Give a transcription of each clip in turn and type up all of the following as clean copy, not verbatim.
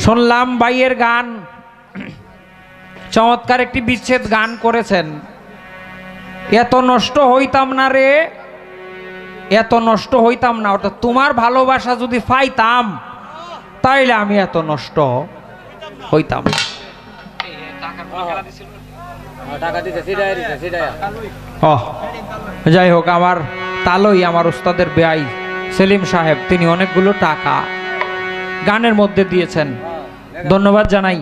শুনলাম ভাইয়ের গান, চমৎকার একটি বিচ্ছেদ গান করেছেন। এত নষ্ট হইতাম না রে, এত নষ্ট হইতাম না। অর্থাৎ তোমার ভালোবাসা যদি পাইতাম তাইলে আমি এত নষ্ট হইতাম। যাই হোক, আমার তালই আমার উস্তাদের বেআই সেলিম সাহেব, তিনি অনেকগুলো টাকা গানের মধ্যে দিয়েছেন, ধন্যবাদ জানাই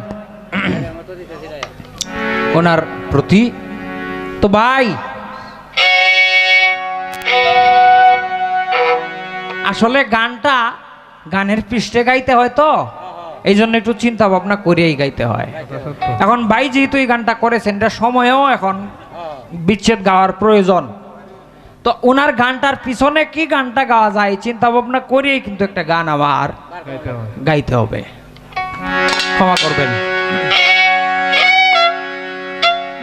ওনার প্রতি। তো ভাই, আসলে গানটা গানের পৃষ্ঠে গাইতে হয়, তো এই জন্য একটু চিন্তা ভাবনা করেই গাইতে হয়। এখন ভাই যেহেতু এই গানটা করেছেন, এটা সময়েও এখন বিচ্ছেদ গাওয়ার প্রয়োজন, তো ওনার গানটার পিছনে কি গানটা গাওয়া যায় চিন্তা ভাবনা করেই কিন্তু একটা গান আমার গাইতে হবে, ক্ষমা করবেন।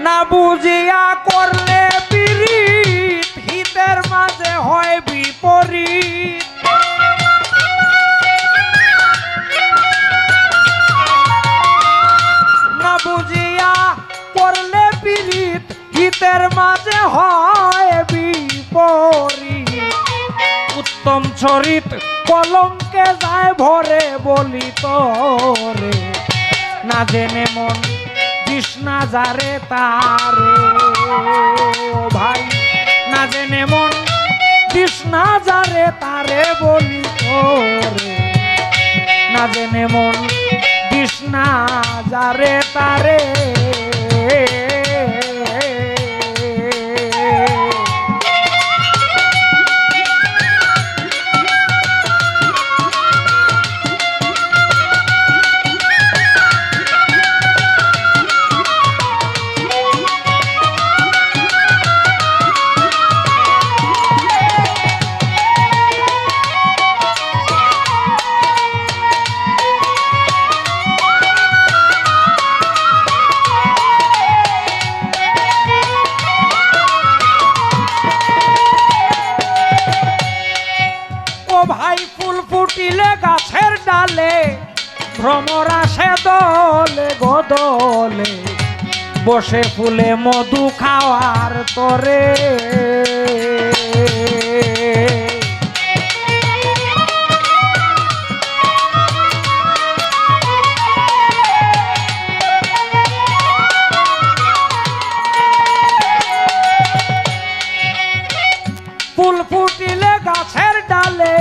না বুঝিয়া করলে পিরিত, হিতের মাঝে হয় বিপরীত। না বুঝিয়া করলে পিরিত, হিতের মাঝে হয় বিপরীত। উত্তম চরিত কলঙ্কে যায় ভরে, বলি তোরে না জেনে মন কৃষ্ণা যারে তারে। ও ভাই, না জেনে মন কৃষ্ণা যারে তারে, বলি তোরে না জেনে মন কৃষ্ণা যারে তারে। ভাই, ফুল ফুটিলে গাছের ডালে, ভ্রমর আসে দলে গদলে, বসে ফুলে মধু খাওয়ার তরে। ফুল ফুটিলে গাছের ডালে,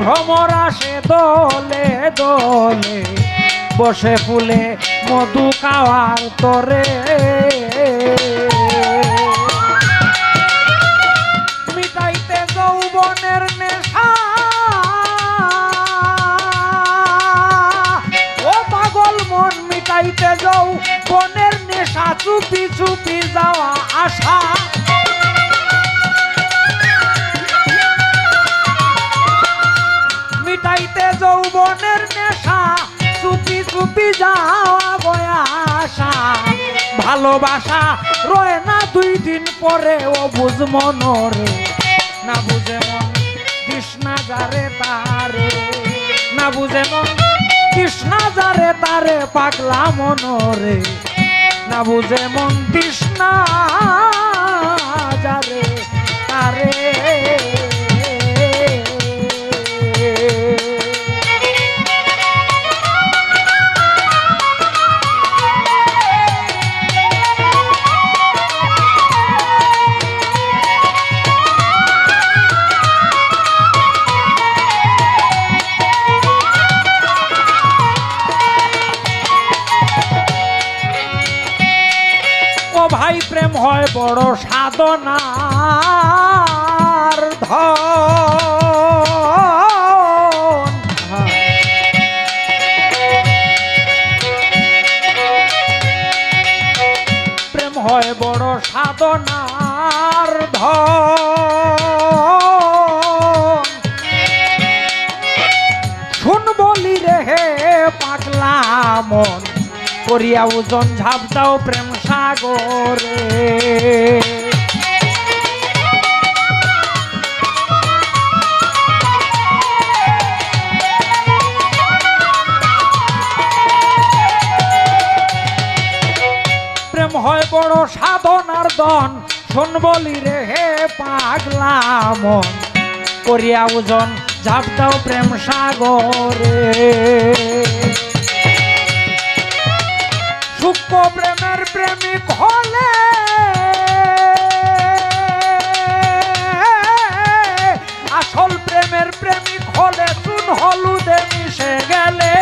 ভ্রমর আসে দলে দলে, বসে ফুলে মধু খাওয়ার তরে। মিটাইতে যৌবনের নেশা, ও পাগল মন, মিটাইতে যৌবনের নেশা, চুপি চুপি যাওয়া আশা। মিটাইতে যৌবনের নেশা, চুপি চুপি যাওয়া বয়াসা। ভালোবাসা রয় না 2 দিন পরে, ও বুঝ মনরে না বুঝে মন কৃষ্ণা যারে তারে। না বুঝে মন কৃষ্ণা যারে তারে, পাগলা মনরে না বুঝে মন কৃষ্ণা যারে তারে। ভাই, প্রেম হয় বড় সাধনার ধন। প্রেম হয় বড় সাধনার ধন। শুন বলি রে হে পাগলা মন, করিয়া ওজন ঝাঁপ দাও প্রেম সাগরে। মদন শোন বলি রে হে পাগলা মন করিয়া ওজন ঝাঁপ দাও প্রেম সাগরে সূক্ষ্ম প্রেমের প্রেমিক হলে আসল প্রেমের প্রেমিক হলে চুন হলুদে মিশে গেলে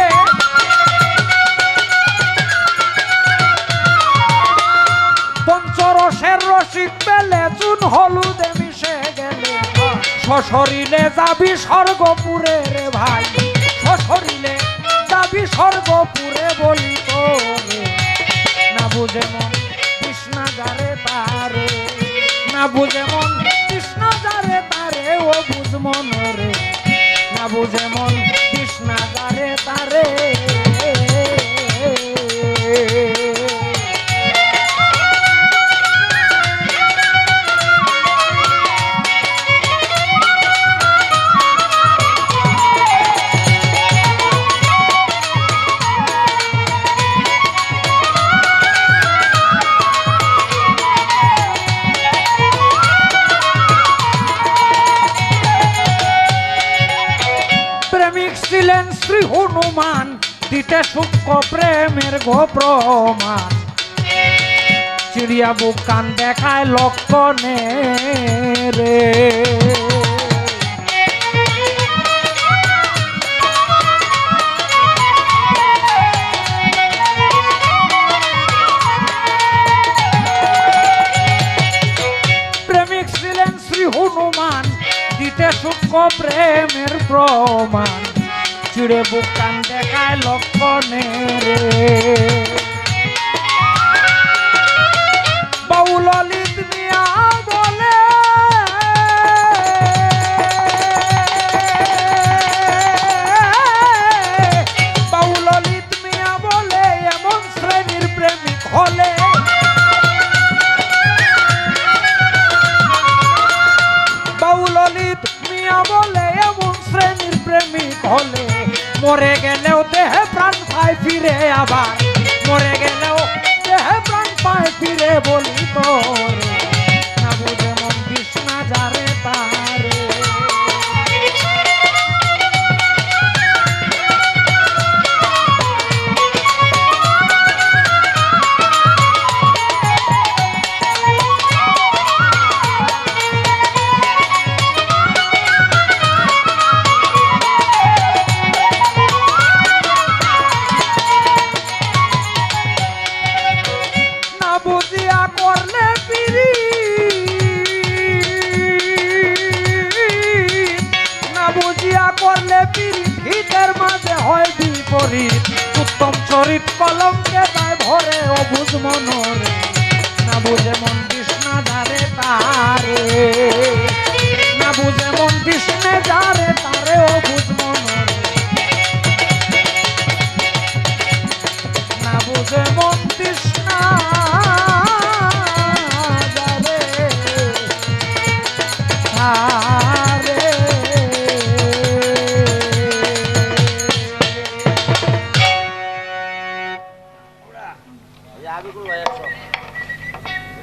পঞ্চরসের রসিক পেলে চুন হলুদে মিশে গেলে সশরীরে যাবি স্বর্গপুরে রে ভাই সশরীরে যাবি স্বর্গপুরে বলি তোরে না বুঝে মন কৃষ্ণা যারে তারে না বুঝে মন কৃষ্ণা যারে তারে ও বুঝ মন রে না বুঝে মন কৃষ্ণা যারে তারে ছিলেন শ্রী হনুমান দিতে সূক্ষ্ম প্রেমের গো প্রমাণ চিড়িয়া বুক কান দেখায় লক্ষণে রে প্রেমিক ছিলেন শ্রী হনুমান দিতে সূক্ষ্ম প্রেমের প্রমাণ চিড়ে বুক কান দেখায় লক্ষণে রে বাউ ললিত মিয়া বলে বাউ ললিত মিয়া বলে এমন শ্রেণীর প্রেমিক হলে বাউ ললিত মিয়া বলে এমন শ্রেণীর প্রেমিক হলে মরে গেলেও দেহে প্রাণ পায় ফিরে আবার মরে গেলেও দেহে প্রাণ পায় ফিরে বলি তোরে না বুঝে মন কৃষ্ণা যারে তারে করলে পীড়িত হিতের মাঝে হয় বিপরীত উত্তম চরিত কলঙ্কে যায় ভরে অবুঝ মনরে না বুঝে মন